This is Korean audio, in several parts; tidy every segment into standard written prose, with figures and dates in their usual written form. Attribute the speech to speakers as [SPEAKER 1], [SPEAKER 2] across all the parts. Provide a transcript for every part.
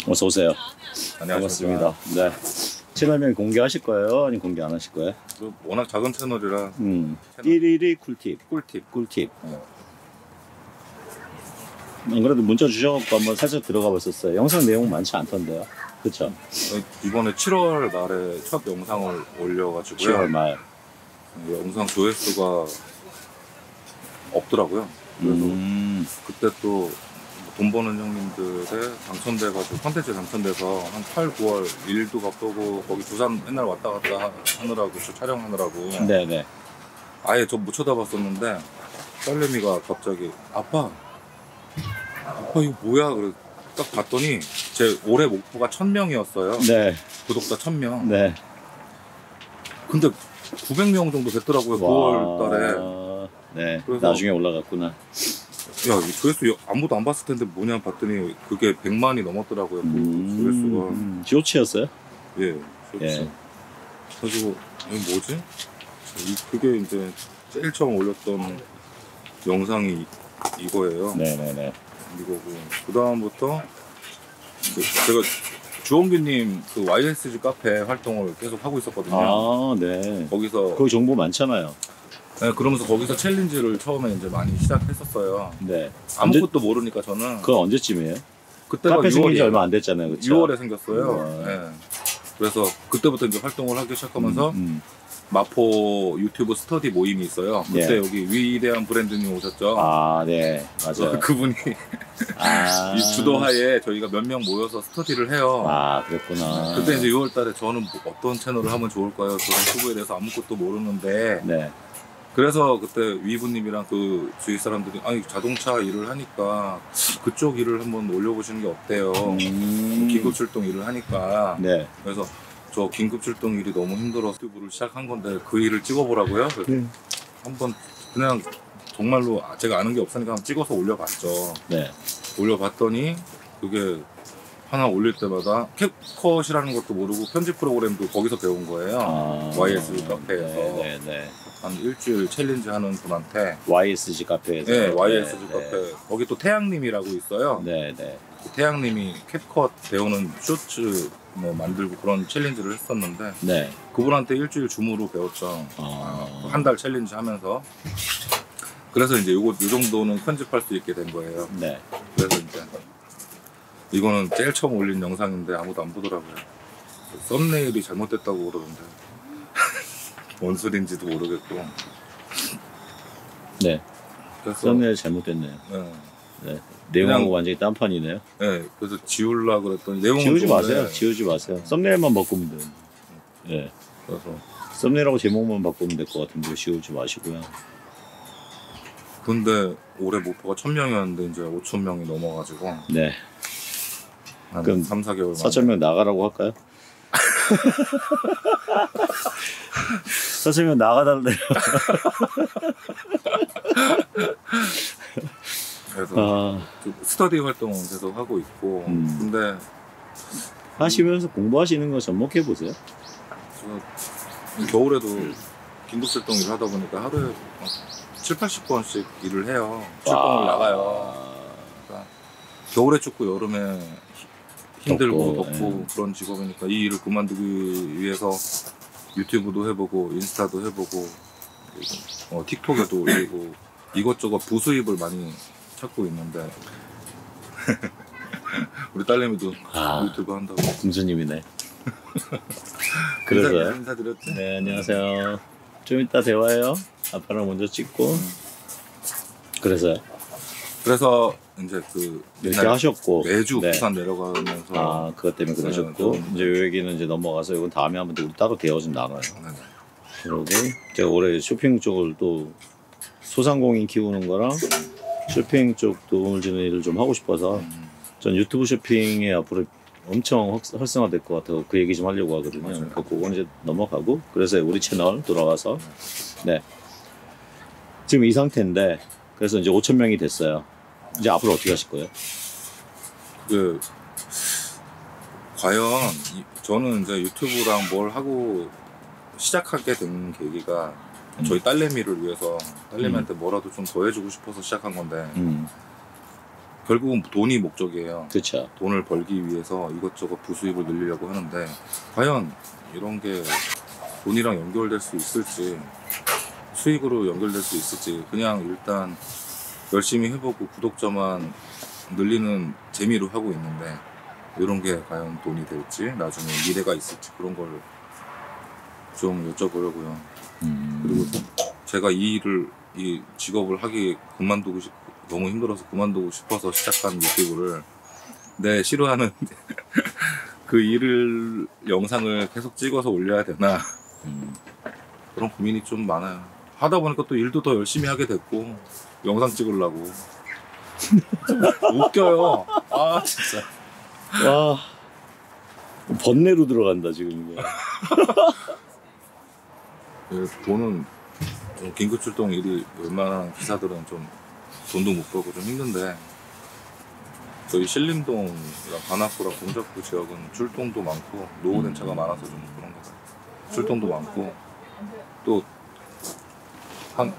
[SPEAKER 1] 어서 오세요.
[SPEAKER 2] 안녕하십니까.
[SPEAKER 1] 반갑습니다. 네. 채널명 공개하실 거예요? 아니면 공개 안 하실 거예요?
[SPEAKER 2] 워낙 작은 채널이라
[SPEAKER 1] 띠리리 꿀팁.
[SPEAKER 2] 꿀팁.
[SPEAKER 1] 안 그래도 문자 주셔서 한번 살짝 들어가 봤었어요. 영상 내용 많지 않던데요. 그쵸?
[SPEAKER 2] 이번에 7월 말에 첫 영상을 올려가지고요.
[SPEAKER 1] 7월 말.
[SPEAKER 2] 영상 조회수가 없더라고요. 그래서 그때 또 돈 버는 형님들에 당첨돼가지고 컨텐츠 당첨돼서 한 8, 9월 일도 바쁘고 거기 부산 맨날 왔다 갔다 하느라고 저 촬영하느라고
[SPEAKER 1] 네네.
[SPEAKER 2] 아예 저 못 쳐다봤었는데 딸내미가 갑자기 아빠 이거 뭐야? 그래 딱 봤더니 제 올해 목표가 1000명이었어요.
[SPEAKER 1] 네.
[SPEAKER 2] 구독자 1000명.
[SPEAKER 1] 네.
[SPEAKER 2] 근데 900명 정도 됐더라고요. 9월 달에.
[SPEAKER 1] 네.
[SPEAKER 2] 그래서
[SPEAKER 1] 나중에 올라갔구나.
[SPEAKER 2] 야, 이 조회수 아무도 안 봤을 텐데 뭐냐 봤더니 그게 100만이 넘었더라고요. 그 조회수가.
[SPEAKER 1] 쇼츠였어요?
[SPEAKER 2] 예.
[SPEAKER 1] 예.
[SPEAKER 2] 그래가지고 이게 뭐지? 그게 이제 제일 처음 올렸던 영상이 이거예요.
[SPEAKER 1] 네네네.
[SPEAKER 2] 이거고 그 다음부터 제가 주원규님 그 YSG 카페 활동을 계속 하고 있었거든요.
[SPEAKER 1] 아, 네.
[SPEAKER 2] 거기서
[SPEAKER 1] 거기 정보 많잖아요.
[SPEAKER 2] 네, 그러면서 거기서 챌린지를 처음에 이제 많이 시작했었어요.
[SPEAKER 1] 네.
[SPEAKER 2] 아무것도 모르니까 저는.
[SPEAKER 1] 그건 언제쯤이에요?
[SPEAKER 2] 그때가
[SPEAKER 1] 카페 생긴 지
[SPEAKER 2] 6월이에요.
[SPEAKER 1] 얼마 안 됐잖아요, 그쵸?
[SPEAKER 2] 6월에 생겼어요. 네. 그래서 그때부터 이제 활동을 하기 시작하면서 마포 유튜브 스터디 모임이 있어요. 그때
[SPEAKER 1] 네.
[SPEAKER 2] 여기 위대한 브랜드님 오셨죠.
[SPEAKER 1] 아, 네. 맞아요.
[SPEAKER 2] 그분이
[SPEAKER 1] 아.
[SPEAKER 2] 이 주도하에 저희가 몇 명 모여서 스터디를 해요.
[SPEAKER 1] 아, 그랬구나.
[SPEAKER 2] 그때 이제 6월 달에 저는 뭐 어떤 채널을 하면 좋을까요? 저는 유튜브에 대해서 아무것도 모르는데.
[SPEAKER 1] 네.
[SPEAKER 2] 그래서 그때 위부님이랑 그 주위 사람들이 아니 자동차 일을 하니까 그쪽 일을 한번 올려보시는 게 어때요? 긴급 출동 일을 하니까.
[SPEAKER 1] 네.
[SPEAKER 2] 그래서 저 긴급 출동 일이 너무 힘들어서 유튜브를 시작한 건데 그 일을 찍어보라고요. 그래서 한번 그냥 정말로 제가 아는 게 없으니까 한번 찍어서 올려봤죠.
[SPEAKER 1] 네.
[SPEAKER 2] 올려봤더니 그게 하나 올릴 때마다 캡컷이라는 것도 모르고 편집 프로그램도 거기서 배운 거예요.
[SPEAKER 1] 아,
[SPEAKER 2] YSG 카페에서.
[SPEAKER 1] 네.
[SPEAKER 2] 한 일주일 챌린지 하는 분한테.
[SPEAKER 1] YSG 카페에서.
[SPEAKER 2] 네, YSG
[SPEAKER 1] 네,
[SPEAKER 2] 카페.
[SPEAKER 1] 네.
[SPEAKER 2] 거기 또 태양님이라고 있어요.
[SPEAKER 1] 네.
[SPEAKER 2] 그 태양님이 캡컷 배우는 쇼츠 뭐 만들고 그런 챌린지를 했었는데.
[SPEAKER 1] 네.
[SPEAKER 2] 그분한테 일주일 줌으로 배웠죠. 한 달 챌린지 하면서. 그래서 이제 요 정도는 편집할 수 있게 된 거예요.
[SPEAKER 1] 네.
[SPEAKER 2] 그래서 이제 이거는 제일 처음 올린 영상인데 아무도 안 보더라고요. 썸네일이 잘못됐다고 그러던데 뭔 소린지도 모르겠고.
[SPEAKER 1] 네.
[SPEAKER 2] 그래서
[SPEAKER 1] 썸네일 잘못됐네요.
[SPEAKER 2] 네.
[SPEAKER 1] 네. 내용하고
[SPEAKER 2] 그냥-
[SPEAKER 1] 완전히 딴판이네요.
[SPEAKER 2] 네, 그래서 지우려 그랬더니 내용은
[SPEAKER 1] 지우지
[SPEAKER 2] 좋은데,
[SPEAKER 1] 마세요. 지우지 마세요. 썸네일만 바꾸면 돼요. 네.
[SPEAKER 2] 그래서
[SPEAKER 1] 썸네일하고 제목만 바꾸면 될 것 같은데 지우지 마시고요.
[SPEAKER 2] 근데 올해 목표가 1000명이었는데 이제 5000명이 넘어가지고
[SPEAKER 1] 네.
[SPEAKER 2] 한
[SPEAKER 1] 그럼
[SPEAKER 2] 3, 4개월 만에
[SPEAKER 1] 4,000명 나가라고 할까요? 4,000명 나가달래요.
[SPEAKER 2] 그래서 스터디 활동은 계속 하고 있고 근데
[SPEAKER 1] 하시면서 공부하시는 거 접목해보세요.
[SPEAKER 2] 저 겨울에도 긴급출동 일을 하다 보니까 하루에 막 7, 80번씩 일을 해요. 출동을 나가요. 그러니까 겨울에 춥고 여름에 힘들고 덥고 그런 직업이니까 이 일을 그만두기 위해서 유튜브도 해보고 인스타도 해보고 틱톡에도 올리고 이것저것 부수입을 많이 찾고 있는데 우리 딸내미도 유튜브 한다고.
[SPEAKER 1] 공주님이네. 그래서
[SPEAKER 2] 인사드렸지?
[SPEAKER 1] 네, 안녕하세요. 좀 이따 대화해요. 아빠랑 먼저 찍고. 그래서
[SPEAKER 2] 이제 그
[SPEAKER 1] 이렇게 하셨고
[SPEAKER 2] 매주
[SPEAKER 1] 네.
[SPEAKER 2] 부산 내려가면서
[SPEAKER 1] 그것 때문에 그러셨고
[SPEAKER 2] 네,
[SPEAKER 1] 이제 요 얘기는 이제 넘어가서 이건 다음에 한번 우리 따로 대화 좀 나눠요.
[SPEAKER 2] 네.
[SPEAKER 1] 그리고 제가 올해 쇼핑 쪽을 또 소상공인 키우는 거랑 쇼핑 쪽 도움을 주는 일을 좀 하고 싶어서 전 유튜브 쇼핑에 앞으로 엄청 활성화될 것 같아서 그 얘기 좀 하려고 하거든요. 그러니까 그건 이제 넘어가고 그래서 우리 채널 돌아와서 네 지금 이 상태인데 그래서 이제 5,000명이 됐어요. 이제 앞으로 어떻게 하실 거예요?
[SPEAKER 2] 과연 저는 이제 유튜브랑 뭘 하고 시작하게 된 계기가 저희 딸내미를 위해서 딸내미한테 뭐라도 좀 더 해주고 싶어서 시작한 건데 결국은 돈이 목적이에요.
[SPEAKER 1] 그쵸.
[SPEAKER 2] 돈을 벌기 위해서 이것저것 부수입을 늘리려고 하는데 과연 이런 게 돈이랑 연결될 수 있을지, 수익으로 연결될 수 있을지, 그냥 일단 열심히 해보고 구독자만 늘리는 재미로 하고 있는데 이런 게 과연 돈이 될지, 나중에 미래가 있을지, 그런 걸 좀 여쭤보려고요. 그리고 제가 이 직업을 그만두고 너무 힘들어서 그만두고 싶어서 시작한 유튜브를 내 싫어하는 그 영상을 계속 찍어서 올려야 되나, 그런 고민이 좀 많아요. 하다 보니까 또 일도 더 열심히 하게 됐고, 영상 찍으려고. 웃겨요. 아, 진짜.
[SPEAKER 1] 와, 번뇌로 들어간다 지금 이게.
[SPEAKER 2] 돈은 좀 긴급 출동 일이 웬만한 기사들은 좀 돈도 못 벌고 좀 힘든데, 저희 신림동이랑 관악구랑 동작구 지역은 출동도 많고 노후된 차가 많아서 좀 그런 거 같아요. 출동도 많고 또 한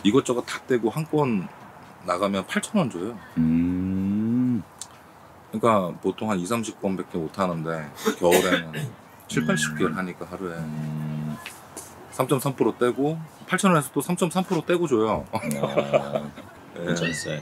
[SPEAKER 2] 이것저것 다 떼고 한 건 나가면 8,000원 줘요. 그러니까 보통 한 2, 30건밖에 못 하는데 겨울에는 7, 80개를 하니까 하루에 3.3% 떼고 8,000원에서 또 3.3% 떼고 줘요. 네.
[SPEAKER 1] 괜찮았어요.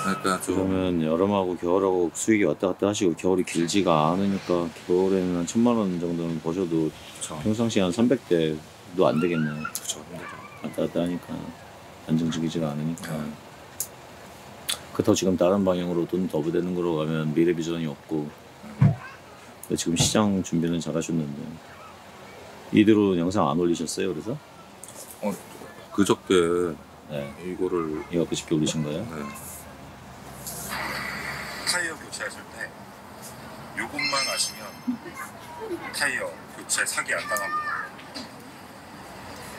[SPEAKER 2] 그러니까 좀
[SPEAKER 1] 그러면 여름하고 겨울하고 수익이 왔다 갔다 하시고, 겨울이 길지가 않으니까 겨울에는 한 1,000만 원 정도는 버셔도
[SPEAKER 2] 그쵸.
[SPEAKER 1] 평상시에 한 300대도 안 되겠네요.
[SPEAKER 2] 그쵸, 힘들죠.
[SPEAKER 1] 왔다 갔다 하니까 안정적이지가 않으니까.
[SPEAKER 2] 네.
[SPEAKER 1] 그렇다고 지금 다른 방향으로 돈 더 부대는 거로 가면 미래 비전이 없고. 근데 지금 시장 준비는 잘 하셨는데 이대로 영상 안 올리셨어요? 그래서?
[SPEAKER 2] 그저께
[SPEAKER 1] 네.
[SPEAKER 2] 이거를
[SPEAKER 1] 이거 그저께 올리신 거예요?
[SPEAKER 2] 네. 타이어 교체하실 때 요것만 아시면 타이어 교체 사기 안 당합니다.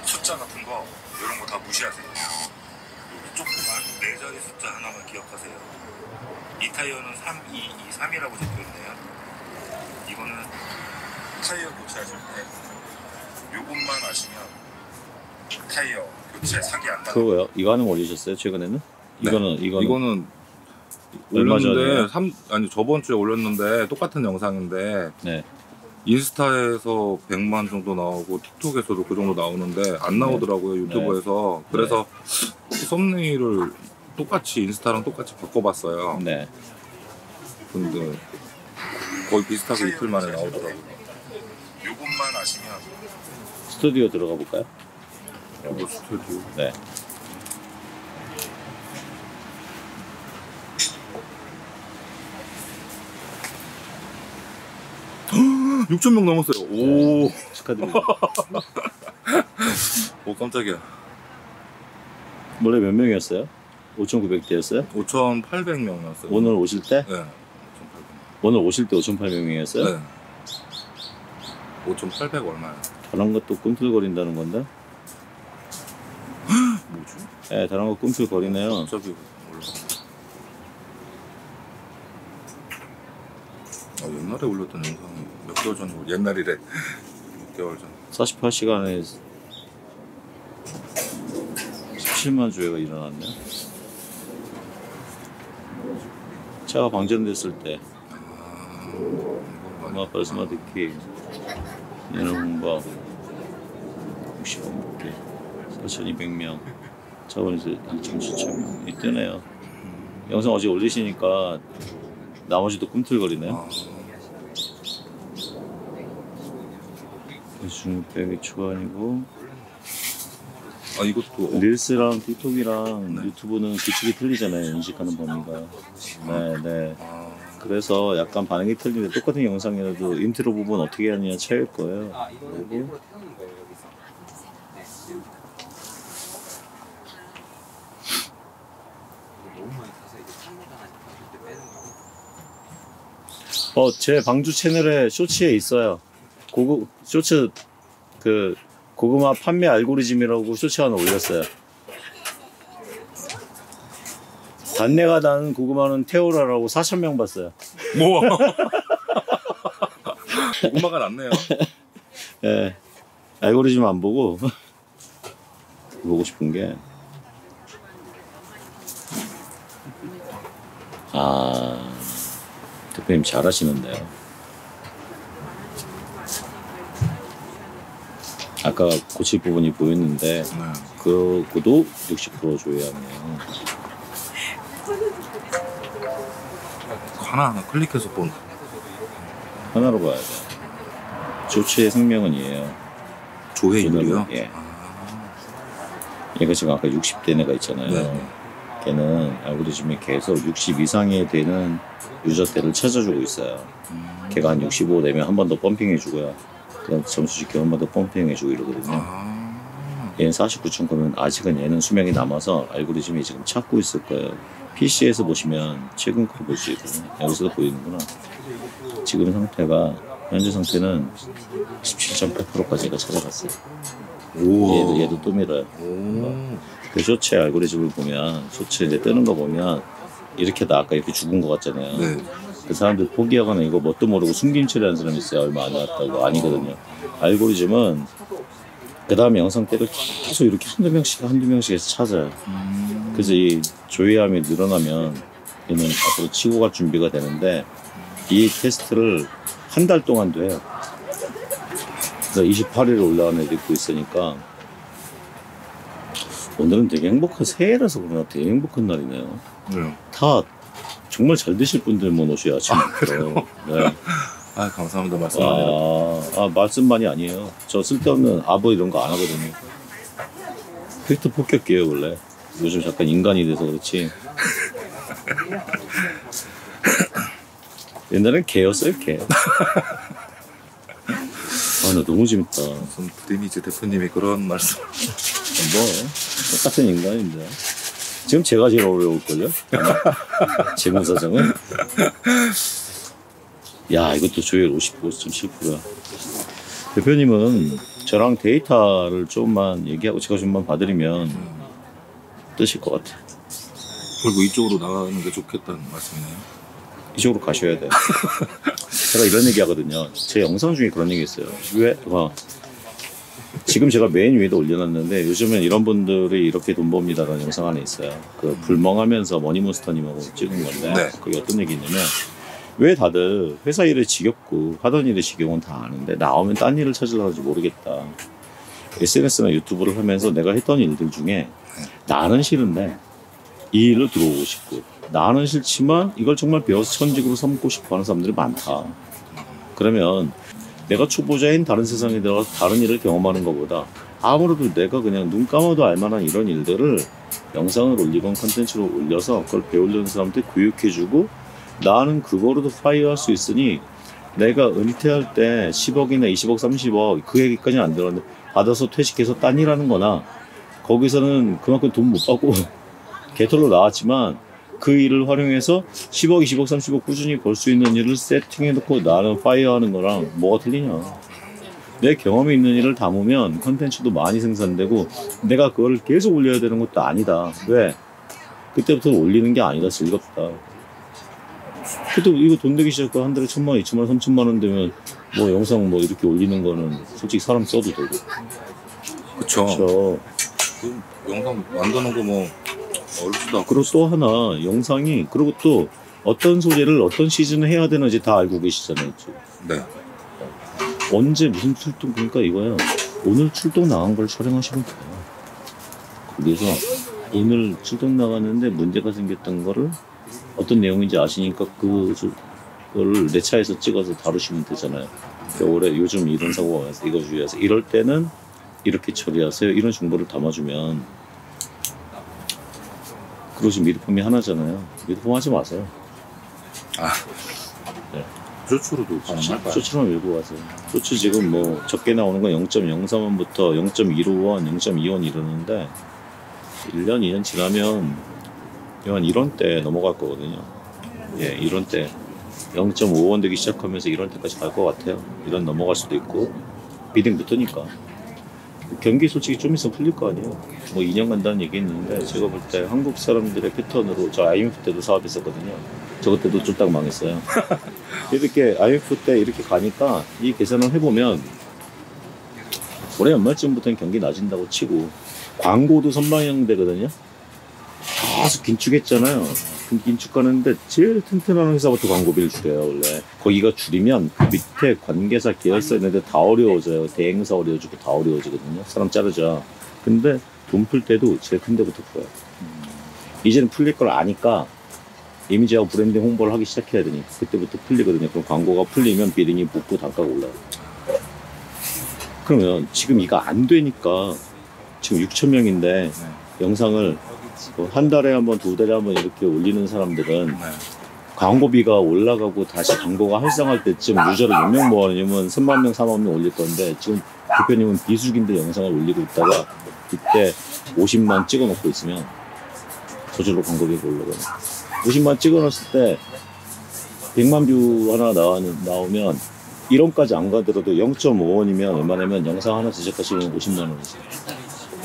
[SPEAKER 2] 숫자 같은 거 이런 거 다 무시하세요. 여기 조그만 4자리 숫자 하나만 기억하세요. 이 타이어는 3223이라고 적혀있네요. 이거는 타이어 교체하실 때 요것만 아시면 타이어 교체 사기 안 당합니다.
[SPEAKER 1] 그거요? 이거 하는 거 올리셨어요? 최근에는?
[SPEAKER 2] 네. 이거는
[SPEAKER 1] 얼마
[SPEAKER 2] 올렸는데
[SPEAKER 1] 전에?
[SPEAKER 2] 저번 주에 올렸는데 똑같은 영상인데
[SPEAKER 1] 네.
[SPEAKER 2] 인스타에서 100만 정도 나오고 틱톡에서도 그 정도 나오는데 안 나오더라고요. 유튜브에서. 그래서 썸네일을 똑같이 인스타랑 똑같이 바꿔봤어요.
[SPEAKER 1] 네.
[SPEAKER 2] 근데 거의 비슷하게 이틀 만에 나오더라고요. 요것만 아시면
[SPEAKER 1] 스튜디오 들어가 볼까요?
[SPEAKER 2] 이거 스튜디오.
[SPEAKER 1] 네.
[SPEAKER 2] 헉, 6,000명 넘었어요. 오,
[SPEAKER 1] 축하드립니다.
[SPEAKER 2] 오 깜짝이야.
[SPEAKER 1] 원래 몇 명이었어요? 5,900대였어요?
[SPEAKER 2] 5,800명이었어요.
[SPEAKER 1] 오늘 오실 때?
[SPEAKER 2] 네. 5,800명.
[SPEAKER 1] 오늘 오실 때 5,800명이었어요?
[SPEAKER 2] 네. 5,800 얼마야?
[SPEAKER 1] 다른 것도 꿈틀거린다는 건데?
[SPEAKER 2] 뭐지?
[SPEAKER 1] 네, 다른 거 꿈틀거리네요.
[SPEAKER 2] 갑자기 올라. 옛날에 올렸던 영상이 몇 개월 전에 옛날이래. 몇 개월 전.
[SPEAKER 1] 48시간에 17만 조회가 일어났네요. 차가 방전됐을 때 음악 스마트 키 예능 홍보 60개 4,200명 차원에서 2,700명 이때네요. 영상 어제 올리시니까 나머지도 꿈틀거리네요. 중백이 초반이고
[SPEAKER 2] 이것도
[SPEAKER 1] 릴스랑 틱톡이랑 유튜브는 규칙이 틀리잖아요. 인식하는 범위가. 네. 그래서 약간 반응이 틀리는데 똑같은 영상이라도 인트로 부분 어떻게 하느냐 차이일 거예요. 그리고 제 방주 채널에 쇼츠에 있어요. 쇼츠 고구마 판매 알고리즘이라고 쇼츠 하나 올렸어요. 단내가 나는 고구마는 태우라라고 4,000명 봤어요.
[SPEAKER 2] 뭐 고구마가 낫네요.
[SPEAKER 1] 예. 알고리즘 안 보고 보고 싶은 게 아, 대표님 잘하시는데요. 아까 고칠 부분이 보였는데
[SPEAKER 2] 네.
[SPEAKER 1] 그것도 60% 조회하네요.
[SPEAKER 2] 하나하나 클릭해서 본.
[SPEAKER 1] 하나로 봐야 돼. 조치의 생명은 이에요.
[SPEAKER 2] 조회율이요?
[SPEAKER 1] 예.
[SPEAKER 2] 아,
[SPEAKER 1] 얘가 지금 아까 60대 애가 있잖아요.
[SPEAKER 2] 네.
[SPEAKER 1] 걔는 알고리즘이 계속 60 이상이 되는 유저대를 찾아주고 있어요. 걔가 한 65 되면 한 번 더 펌핑해주고요. 그다음 점수 지켜 한 번 더 펌핑해주고 이러거든요.
[SPEAKER 2] 아,
[SPEAKER 1] 얘는 49점 거면 아직은 얘는 수명이 남아서 알고리즘이 지금 찾고 있을 거예요. PC에서 보시면 최근 거 볼 수 있고 여기서도 보이는구나. 지금 상태가 현재 상태는 17.8%까지가 찾아갔어요.
[SPEAKER 2] 우와.
[SPEAKER 1] 얘도 또 밀어요.
[SPEAKER 2] 오.
[SPEAKER 1] 그 쇼츠 알고리즘을 보면 쇼츠 이제 뜨는 거 보면 이렇게 나 아까 이렇게 죽은 거 같잖아요.
[SPEAKER 2] 네.
[SPEAKER 1] 그 사람들 포기하거나 이거 뭣도 모르고 숨김 처리하는 사람이 있어요. 얼마 안 나왔다고. 아니거든요. 알고리즘은 그 다음에 영상 때를 계속 이렇게 한두 명씩 해서 찾아요. 그래서 이 조회함이 늘어나면 얘는 앞으로 치고 갈 준비가 되는데 이 테스트를 한 달 동안도 해요. 그래서 28일에 올라가는 애도 있고 있으니까 오늘은 되게 행복한 새해라서 그런가 되게 행복한 날이네요.
[SPEAKER 2] 네.
[SPEAKER 1] 다 정말 잘 드실 분들만 오셔야 아침부터. 네.
[SPEAKER 2] 아, 감사합니다. 말씀 많이 해주셔서.
[SPEAKER 1] 말씀만이 아니에요. 저 쓸데없는 아버 이런 거 안 하거든요. 캐릭터 폭격기예요 원래. 요즘 잠깐 인간이 돼서 그렇지. 옛날엔 개였어요 개. 나 너무 재밌다.
[SPEAKER 2] 무슨 브리니지 대표님이 그런 말씀.
[SPEAKER 1] 뭐 똑같은 인간인데. 지금 제가 제일 어려울걸요? 재무사정은? 야, 이것도 조회율 55.7%야. 대표님은 저랑 데이터를 좀만 얘기하고 제가 좀만 봐드리면 뜨실 것 같아.
[SPEAKER 2] 그리고 이쪽으로 나가는 게 좋겠다는 말씀이네요.
[SPEAKER 1] 이쪽으로 가셔야 돼. 제가 이런 얘기 하거든요. 제 영상 중에 그런 얘기 있어요. 왜? 지금 제가 메인 위에도 올려놨는데 요즘엔 이런 분들이 이렇게 돈 법니다라는 영상 안에 있어요. 그 불멍하면서 머니몬스터님하고 찍은 건데
[SPEAKER 2] 네.
[SPEAKER 1] 그게 어떤 얘기냐면 왜 다들 회사 일에 지겹고 하던 일에 지겨운 다 아는데 나오면 딴 일을 찾으려고 하지 모르겠다. SNS나 유튜브를 하면서 내가 했던 일들 중에 나는 싫은데 이 일로 들어오고 싶고 나는 싫지만 이걸 정말 배워서 천직으로 삼고 싶어 하는 사람들이 많다. 그러면 내가 초보자인 다른 세상에 들어가서 다른 일을 경험하는 것보다 아무래도 내가 그냥 눈 감아도 알만한 이런 일들을 영상을 올리건 컨텐츠로 올려서 그걸 배우려는 사람한테 교육해주고 나는 그거로도 파이어할 수 있으니 내가 은퇴할 때 10억이나 20억 30억 그 얘기까지는 안 들었는데 받아서 퇴직해서 딴 일 하는 거나 거기서는 그만큼 돈 못 받고 개털로 나왔지만 그 일을 활용해서 10억 20억 30억 꾸준히 벌 수 있는 일을 세팅해놓고 나는 파이어하는 거랑 뭐가 틀리냐. 내 경험이 있는 일을 담으면 컨텐츠도 많이 생산되고 내가 그걸 계속 올려야 되는 것도 아니다. 왜? 그때부터 올리는 게 아니다. 즐겁다. 그래도 이거 돈 되기 시작하고 한 달에 1,000만 원, 2,000만 원, 3,000만 원 되면 뭐 영상 뭐 이렇게 올리는 거는 솔직히 사람 써도 되고.
[SPEAKER 2] 그쵸.
[SPEAKER 1] 그렇죠.
[SPEAKER 2] 그 영상 만드는 거 뭐 어렵지도 않고.
[SPEAKER 1] 그리고 또 하나 영상이 그리고 또 어떤 소재를 어떤 시즌에 해야 되는지 다 알고 계시잖아요. 지금.
[SPEAKER 2] 네.
[SPEAKER 1] 언제 무슨 출동 그러니까 이거야. 오늘 출동 나간 걸 촬영하시면 돼요. 거기서 오늘 출동 나갔는데 문제가 생겼던 거를 어떤 내용인지 아시니까 그거를 내 차에서 찍어서 다루시면 되잖아요. 겨울에 요즘 이런 사고가 와서 이거 주의하세요. 이럴 때는 이렇게 처리하세요. 이런 정보를 담아주면 그리고 지금 미드폼이 하나잖아요. 미드폼 하지 마세요.
[SPEAKER 2] 아.
[SPEAKER 1] 네.
[SPEAKER 2] 쇼츠로도 가능할까요?
[SPEAKER 1] 쇼츠만 밀고 가세요. 쇼츠 지금 뭐 적게 나오는 건 0.03원부터 0.15원, 0.2원 이러는데 1년, 2년 지나면 한 1원 대 넘어갈 거거든요. 예, 1원 대 0.5원 되기 시작하면서 1원 대까지 갈 것 같아요. 1원 넘어갈 수도 있고 비딩 붙으니까. 경기 솔직히 좀 있으면 풀릴 거 아니에요. 뭐 2년 간다는 얘기 있는데 제가 볼 때 한국 사람들의 패턴으로 저 IMF 때도 사업했었거든요. 저것 때도 쫄딱 망했어요. 이렇게 IMF 때 이렇게 가니까 이 계산을 해보면 올해 연말쯤부터는 경기 나아진다고 치고 광고도 선방향되거든요. 계속 긴축했잖아요. 그 긴축하는데 제일 튼튼한 회사부터 광고비를 줄여요 원래. 거기가 줄이면 그 밑에 관계사 계열사 있는 애들 다 어려워져요. 대행사 어려워지고 다 어려워지거든요. 사람 자르자. 근데 돈 풀 때도 제일 큰 데부터 풀어요. 이제는 풀릴 걸 아니까 이미지하고 브랜딩 홍보를 하기 시작해야 되니까 그때부터 풀리거든요. 그럼 광고가 풀리면 비딩이 붙고 단가가 올라요. 그러면 지금 이거 안 되니까 지금 6,000명인데 영상을 뭐 한 달에 한 번, 두 달에 한 번 이렇게 올리는 사람들은 광고비가 올라가고 다시 광고가 활성화할 때쯤 유저를 6명 모아내면 3만 명, 4만 명 올릴 건데 지금 대표님은 비수기인데 영상을 올리고 있다가 그때 50만 찍어놓고 있으면 저절로 광고비가 올라가요. 50만 찍어놨을 때 100만 뷰 하나 나오면 1원까지 안 가더라도 0.5원이면 얼마냐면 영상 하나 제작하시면 50만 원이죠.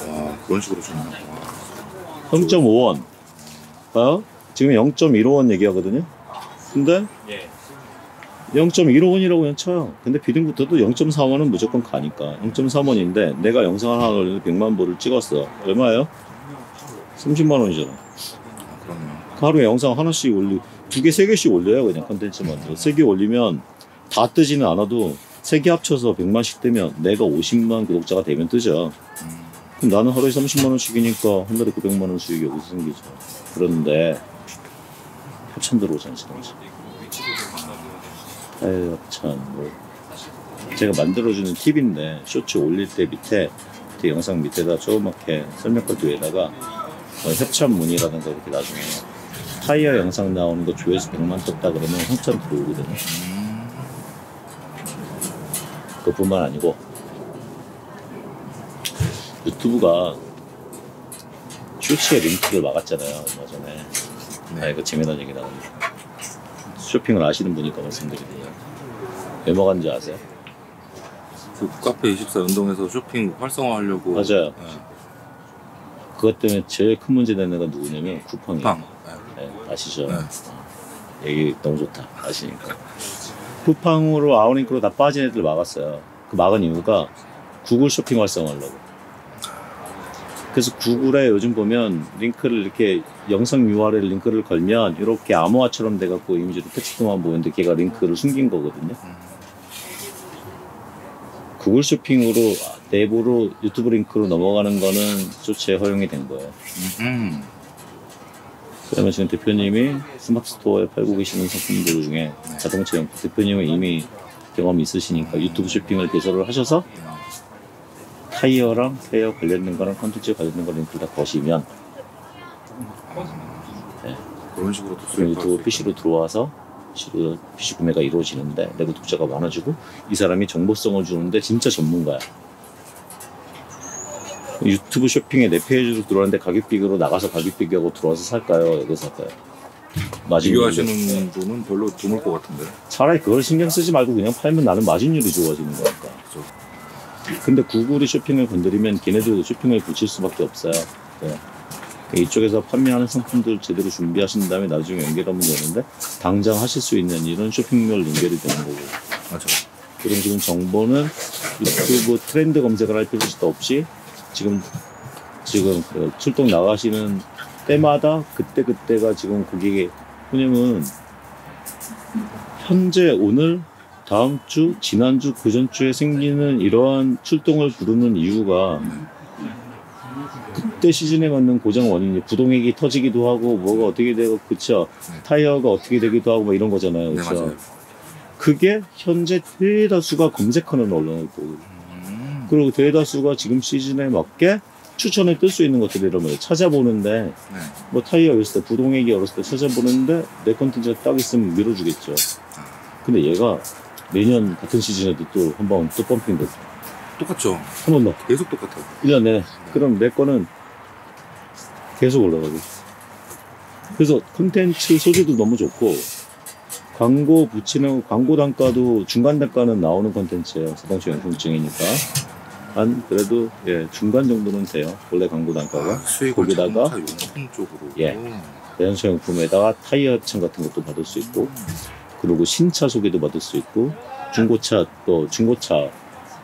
[SPEAKER 2] 와, 그런 식으로 주네요.
[SPEAKER 1] 0.5원. 봐요? 지금 0.15원 얘기하거든요. 근데 0.15원이라고 그냥 쳐요. 근데 비딩부터도 0.4원은 무조건 가니까 0.3원인데 내가 영상 하나 올리는데 100만 보를 찍었어. 얼마예요? 30만 원이잖아.
[SPEAKER 2] 그럼요.
[SPEAKER 1] 하루에 영상 하나씩 두 개, 세 개씩 올려요. 그냥 컨텐츠 만들어. 세 개 올리면 다 뜨지는 않아도 세 개 합쳐서 100만씩 뜨면 내가 50만 구독자가 되면 뜨죠. 그럼 나는 하루에 30만 원씩이니까 한 달에 900만 원 수익이 여기서 생기죠. 그런데 협찬 들어오잖아요. 아유, 협찬. 뭐 제가 만들어주는 팁인데 쇼츠 올릴 때 밑에 그 영상 밑에다 조그맣게 설명글 뒤에다가 협찬 문의라든가 이렇게 나중에 타이어 영상 나오는 거 조회수 100만 떴다 그러면 협찬 들어오거든요. 그뿐만 아니고 유튜브가 쇼츠에 링크를 막았잖아요 얼마 전에. 아 이거 재미난 얘기 나옵니다. 쇼핑을 아시는 분이니까 말씀드리고요. 왜 막았는지 아세요?
[SPEAKER 2] 그 카페24 운동에서 쇼핑 활성화하려고.
[SPEAKER 1] 맞아요. 그것 때문에 제일 큰 문제 되는 애가 누구냐면 쿠팡이에요. 네, 아시죠? 얘기 너무 좋다 아시니까. 쿠팡으로 아웃링크로 다 빠진 애들 막았어요. 그 막은 이유가 구글 쇼핑 활성화하려고. 그래서 구글에 요즘 보면 링크를 이렇게 영상 URL 링크를 걸면 이렇게 암호화처럼 돼갖고 이미지로 텍스트만 보이는데 걔가 링크를 숨긴 거거든요. 구글 쇼핑으로 내부로 유튜브 링크로 넘어가는 거는 조치에 허용이 된 거예요. 그러면 지금 대표님이 스마트 스토어에 팔고 계시는 상품들 중에 자동차 용품 대표님은 이미 경험이 있으시니까 유튜브 쇼핑을 개설을 하셔서 타이어랑 타이어 관련된 거랑 컨텐츠 관련된 거 링크를 다 거시면
[SPEAKER 2] 그런 식으로
[SPEAKER 1] 유튜브 PC로 들어와서 PC 구매가 이루어지는데 내 구독자가 많아지고 이 사람이 정보성을 주는데 진짜 전문가야. 유튜브 쇼핑에 내 페이지로 들어왔는데 가격 비교로 나가서 가격 비교하고 들어와서 살까요? 여기서 살까요?
[SPEAKER 2] 비교하시는 분은 별로 드물 것 같은데.
[SPEAKER 1] 차라리 그걸 신경 쓰지 말고 그냥 팔면 나는 마진율이 좋아지는 거니까.
[SPEAKER 2] 그렇죠.
[SPEAKER 1] 근데 구글이 쇼핑을 건드리면 걔네들도 쇼핑을 붙일 수밖에 없어요. 네. 이쪽에서 판매하는 상품들 제대로 준비하신 다음에 나중에 연결하면 되는데 당장 하실 수 있는 일은 쇼핑몰 연결이 되는 거고.
[SPEAKER 2] 맞아.
[SPEAKER 1] 그럼 지금 정보는 유튜브 트렌드 검색을 할 필요도 없이 지금 그 출동 나가시는 때마다 그때가 지금 고객의 왜냐면 현재 오늘 다음 주 지난주 그전주에 생기는 이러한 출동을 부르는 이유가 그때 시즌에 맞는 고장 원인이 부동액이 터지기도 하고 뭐가 어떻게 되고 그쵸 타이어가 어떻게 되기도 하고 뭐 이런 거잖아요. 그쵸?
[SPEAKER 2] 네, 맞아요.
[SPEAKER 1] 그게 현재 대다수가 검색하는 언론을 보고 그리고 대다수가 지금 시즌에 맞게 추천에 뜰 수 있는 것들이란 말이에요. 찾아보는데 뭐 타이어 있을 때 부동액이 어렸을 때 찾아보는데 내 컨텐츠가 딱 있으면 밀어주겠죠. 근데 얘가 매년 같은 시즌에도 또 한 번 또 펌핑 됐어.
[SPEAKER 2] 똑같죠.
[SPEAKER 1] 한 번 더.
[SPEAKER 2] 계속 똑같아요.
[SPEAKER 1] 1년 내내. 그럼 내 거는 계속 올라가고. 그래서 컨텐츠 소재도 너무 좋고 광고 붙이는 광고 단가도 중간 단가는 나오는 컨텐츠예요. 자동차 용품증이니까. 한 그래도 예 중간 정도는 돼요. 원래 광고 단가가.
[SPEAKER 2] 수익을
[SPEAKER 1] 거기다가
[SPEAKER 2] 자동차 용품 쪽으로.
[SPEAKER 1] 예. 자동차 용품에다가 타이어 협찬 같은 것도 받을 수 있고 그리고 신차 소개도 받을 수 있고 중고차 또 중고차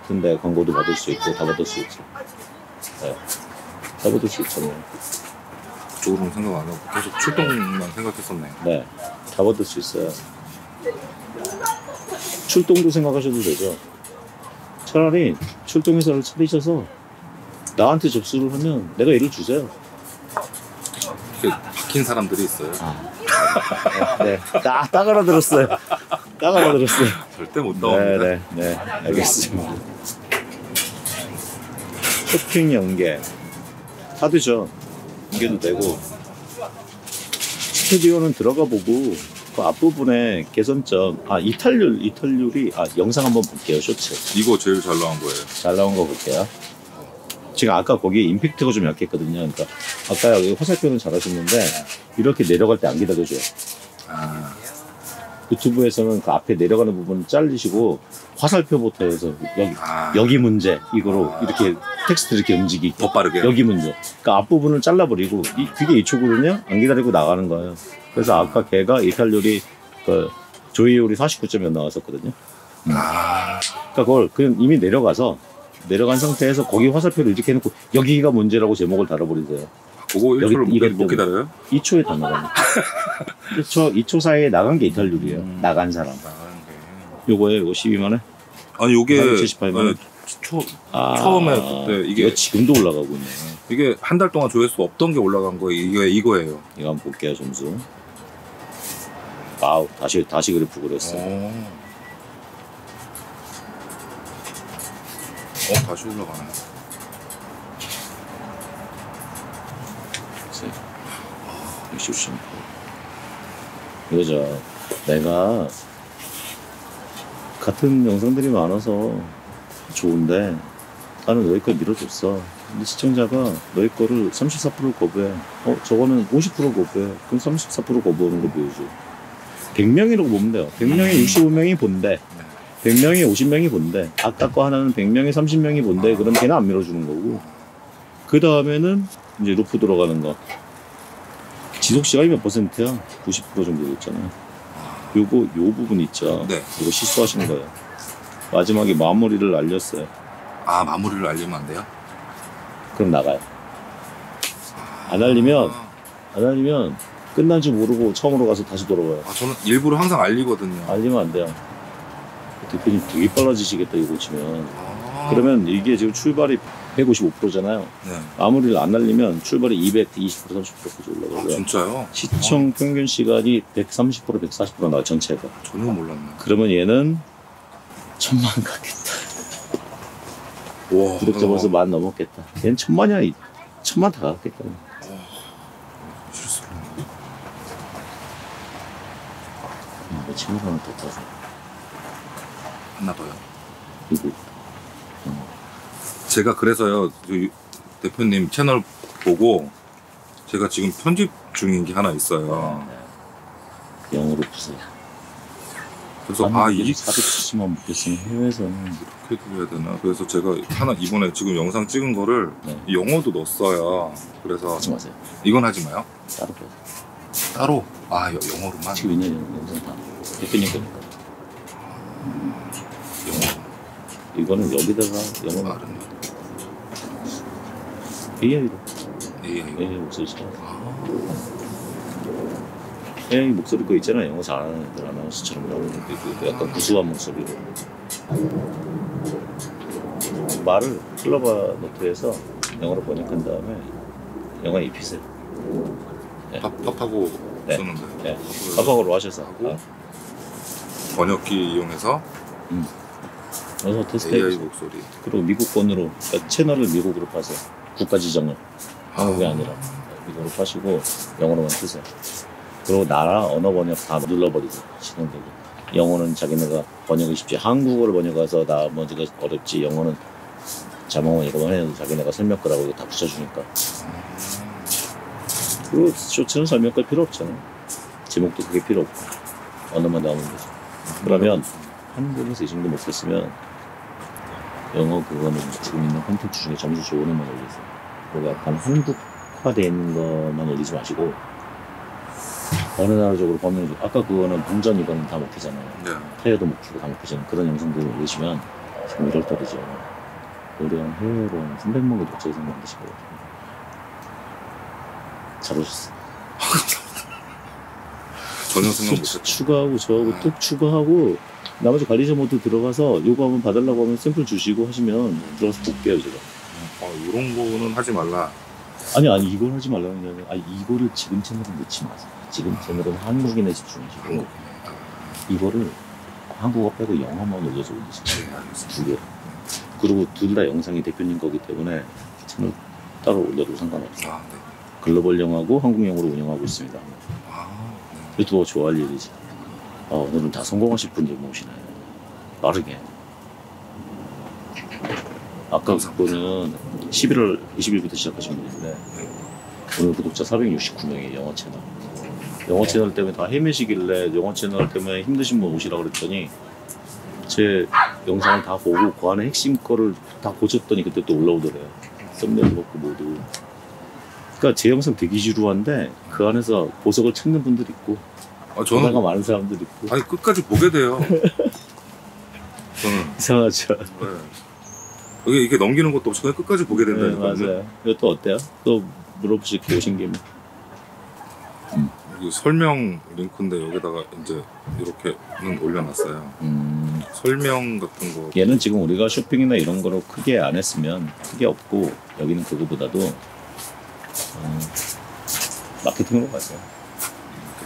[SPEAKER 1] 근데 광고도 받을 수 있고 다 받을 수 있죠. 네. 다 받을 수 있잖아요.
[SPEAKER 2] 쪽으로는 생각 안 하고 계속 출동만 생각했었네.
[SPEAKER 1] 네, 다 받을 수 있어요. 출동도 생각하셔도 되죠. 차라리 출동회사를 차리셔서 나한테 접수를 하면 내가 일을 주세요.
[SPEAKER 2] 이렇게 박힌 사람들이 있어요.
[SPEAKER 1] 네, 딱 알아들었어요. 딱 알아들었어요.
[SPEAKER 2] 절대 못 나옵니다.
[SPEAKER 1] 네, 알겠습니다. 쇼핑 연계 카드죠. 연계도 되고 스튜디오는 들어가 보고 그 앞부분에 개선점 이탈률이 영상 한번 볼게요. 쇼츠
[SPEAKER 2] 이거 제일 잘 나온 거예요.
[SPEAKER 1] 잘 나온 거 볼게요. 지금 아까 거기 임팩트가 좀 약했거든요. 그러니까 아까 여기 화살표는 잘 하셨는데 이렇게 내려갈 때 안 기다려줘요.
[SPEAKER 2] 아,
[SPEAKER 1] 유튜브에서는 그 앞에 내려가는 부분 잘리시고 화살표부터 해서 여기 문제 이거로 이렇게 텍스트 이렇게 움직이게
[SPEAKER 2] 더 빠르게.
[SPEAKER 1] 여기 문제. 그러니까 앞부분을 잘라버리고 그게 2초거든요. 안 기다리고 나가는 거예요. 그래서 아까 걔가 이탈률이 그 조이율이 49점 몇 나왔었거든요.
[SPEAKER 2] 아,
[SPEAKER 1] 그러니까 그걸 그냥 이미 내려간 상태에서 거기 화살표를 이렇게 해놓고 여기가 문제라고 제목을 달아버리세요.
[SPEAKER 2] 그거 1초를
[SPEAKER 1] 이것
[SPEAKER 2] 못 기다려요?
[SPEAKER 1] 2초에 다 나갑니다. 2초 사이에 나간 게 이탈률이에요. 나간 사람.
[SPEAKER 2] 나가는 게.
[SPEAKER 1] 요거예요. 요거 12만원?
[SPEAKER 2] 아니 요게
[SPEAKER 1] 78만 원.
[SPEAKER 2] 처음에 그때 이게
[SPEAKER 1] 이거 지금도 올라가고 있네.
[SPEAKER 2] 이게 한 달 동안 조회수 없던 게 올라간 거예요. 이거예요.
[SPEAKER 1] 이거 한번 볼게요. 점수. 아우 다시 그래프 그렸어.
[SPEAKER 2] 다시 올라가네.
[SPEAKER 1] 이거죠. 내가 같은 영상들이 많아서 좋은데 나는 너희 걸 밀어줬어. 근데 시청자가 너희 거를 34%를 거부해. 저거는 50% 거부해. 그럼 34% 거부하는 거 보여줘. 100명이라고 보면 돼요. 100명에 65명이 본대. 100명에 50명이 본대. 아까 거 하나는 100명에 30명이 본대. 그럼 걔는 안 밀어주는 거고. 그 다음에는 이제 루프 들어가는 거. 지속시간이 몇 %야? 90% 정도 됐잖아요. 요 부분 있죠.
[SPEAKER 2] 네.
[SPEAKER 1] 이거 실수하신 거예요. 마지막에 마무리를 알렸어요.
[SPEAKER 2] 아, 마무리를 알리면 안 돼요?
[SPEAKER 1] 그럼 나가요. 안 알리면 끝난 줄 모르고 처음으로 가서 다시 돌아와요.
[SPEAKER 2] 저는 일부러 항상 알리거든요.
[SPEAKER 1] 알리면 안 돼요. 대표님 되게 빨라지시겠다 이거 고치면. 그러면 이게 지금 출발이 155%잖아요.
[SPEAKER 2] 네.
[SPEAKER 1] 마무리를 안 알리면 출발이 200, 20%, 30%까지 올라가고요.
[SPEAKER 2] 진짜요?
[SPEAKER 1] 시청 평균 시간이 130%, 140% 나와 전체가.
[SPEAKER 2] 전혀 몰랐네.
[SPEAKER 1] 그러면 얘는 1000만 갔겠다.
[SPEAKER 2] 와,
[SPEAKER 1] 구독자 벌써 10,000 넘었겠다. 얘는 1000만이야. 1000만 다 갔겠다.
[SPEAKER 2] 실수를.
[SPEAKER 1] 친구 하나 더 따서.
[SPEAKER 2] 했나 봐요.
[SPEAKER 1] 이거.
[SPEAKER 2] 제가 그래서요, 대표님 채널 보고 제가 지금 편집 중인 게 하나 있어요.
[SPEAKER 1] 영어로 푸세요.
[SPEAKER 2] 그래서 이
[SPEAKER 1] 470만 먹겠으면 해외에서는
[SPEAKER 2] 이렇게 해야 되나? 그래서 제가 하나 이번에 지금 영상 찍은 거를 영어도 넣었어요. 그래서
[SPEAKER 1] 하지 마세요.
[SPEAKER 2] 이건 하지 마요.
[SPEAKER 1] 따로 빼요.
[SPEAKER 2] 따로? 영어로만.
[SPEAKER 1] 지금 있는 영상 다 대표님 거니까.
[SPEAKER 2] 영어로.
[SPEAKER 1] 이거는 여기다가 영어
[SPEAKER 2] 말은
[SPEAKER 1] AI로.
[SPEAKER 2] AI.
[SPEAKER 1] 목소리 잘. AI 목소리 거 있잖아요. 영어 잘하는 애들 아나운서처럼 나오는 게 있고 약간 구수한 목소리로. 말을 클로바 노트에서 영어로 번역한 다음에 영어에 입히세요. 네.
[SPEAKER 2] 팝하고 쓰는데.
[SPEAKER 1] 네. 팝하고로 하셔서.
[SPEAKER 2] 번역기 이용해서
[SPEAKER 1] 그래서 테스트
[SPEAKER 2] AI 목소리.
[SPEAKER 1] 그리고 미국권으로 그러니까 채널을 미국으로 파세요. 국가 지정을 한국이 아니라 미국으로 파시고 영어로만 쓰세요. 그리고 나라 언어 번역 다 눌러버리고 실행되게. 영어는 자기네가 번역이 쉽지. 한국어를 번역해서 나머지가 어렵지. 영어는 자막만 이거만 해도 자기네가 설명글하고 이거 다 붙여주니까. 그리고 쇼츠는 설명글 필요 없잖아요. 제목도 그게 필요 없고 언어만 나오는 거죠. 그러면 한국에서 이 정도 못했으면 영어 그거는 지금 있는 콘텐츠 중에 점수 좋은 애만 올리세요. 그리고 약간 한국화되어 있는 것만 올리지 마시고 어느 나라적으로 보면 아까 그거는 방전 이거는 다 먹히잖아요.
[SPEAKER 2] 네.
[SPEAKER 1] 타이어도 먹히고 다 먹히잖아요. 그런 영상들 올리시면 지금 1월달이죠. 올해 해외로 300만 구독자 이상 만드실 거거든요. 잘 오셨어.
[SPEAKER 2] 전혀 생각
[SPEAKER 1] 또
[SPEAKER 2] 못했다.
[SPEAKER 1] 추가하고 저하고 또 추가하고 나머지 관리자 모두 들어가서 요거 한번 봐달라고 하면 샘플 주시고 하시면 들어가서 볼게요 제가.
[SPEAKER 2] 이런 거는 하지 말라.
[SPEAKER 1] 아니 이걸 하지 말라는 게 아니라 이거를 지금 채널에 넣지 마세요. 지금 채널은 한국인에 집중하시고 이거를 한국어 빼고 영어만 올려서 올리시면 돼요. 두 개. 그리고 둘 다 영상이 대표님 거기 때문에 채널 따로 올려도 상관없어요.
[SPEAKER 2] 아, 네.
[SPEAKER 1] 글로벌영하고 한국영어로 운영하고 있습니다.
[SPEAKER 2] 아,
[SPEAKER 1] 유튜버가 좋아할 일이지. 오늘은 다 성공하실 분들 모시네. 빠르게. 아까 그거는 11월 20일부터 시작하신 분인데 오늘 구독자 469명이에요. 영어 채널. 영어 채널 때문에 다 헤매시길래 영어 채널 때문에 힘드신 분 오시라고 그랬더니 제 영상을 다 보고 그 안에 핵심 거를 다 고쳤더니 그때 또 올라오더래요. 썸네일 그렇고 모두. 그러니까 제 영상 되게 지루한데 그 안에서 보석을 찾는 분들이 있고
[SPEAKER 2] 저는
[SPEAKER 1] 전화가 많은 사람들이 있고
[SPEAKER 2] 아니 끝까지 보게 돼요. 저는
[SPEAKER 1] 이상하죠.
[SPEAKER 2] 이게 넘기는 것도 없이 그냥 끝까지 보게
[SPEAKER 1] 네,
[SPEAKER 2] 된다니까요.
[SPEAKER 1] 맞아요. 이거 또 어때요? 또 물어보실 게 오신 김에.
[SPEAKER 2] 여기 설명 링크인데 여기다가 이제 이렇게는 올려놨어요. 설명 같은 거.
[SPEAKER 1] 얘는 지금 우리가 쇼핑이나 이런 거로 크게 안 했으면 크게 없고 여기는 그거보다도 마케팅으로 가세요.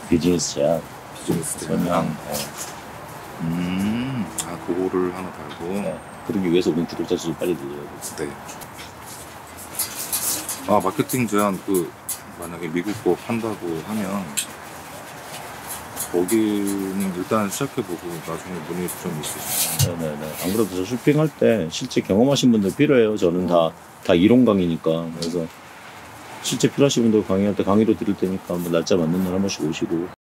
[SPEAKER 1] 비즈니스 제안,
[SPEAKER 2] 비즈니스
[SPEAKER 1] 설명.
[SPEAKER 2] 그거를 하나 달고.
[SPEAKER 1] 네. 그러기 위해서 우린 구독자 수 빨리 늘려야 돼.
[SPEAKER 2] 네. 마케팅 제안 만약에 미국 거 판다고 하면 거기는 일단 시작해보고 나중에 문의 좀 있으시면.
[SPEAKER 1] 네네네. 안 그래도 저 쇼핑할 때 실제 경험하신 분들 필요해요. 저는 다 이론 강의니까. 그래서 실제 필요하신 분들 강의할 때 강의로 드릴 테니까 한번 날짜 맞는 날 한 번씩 오시고.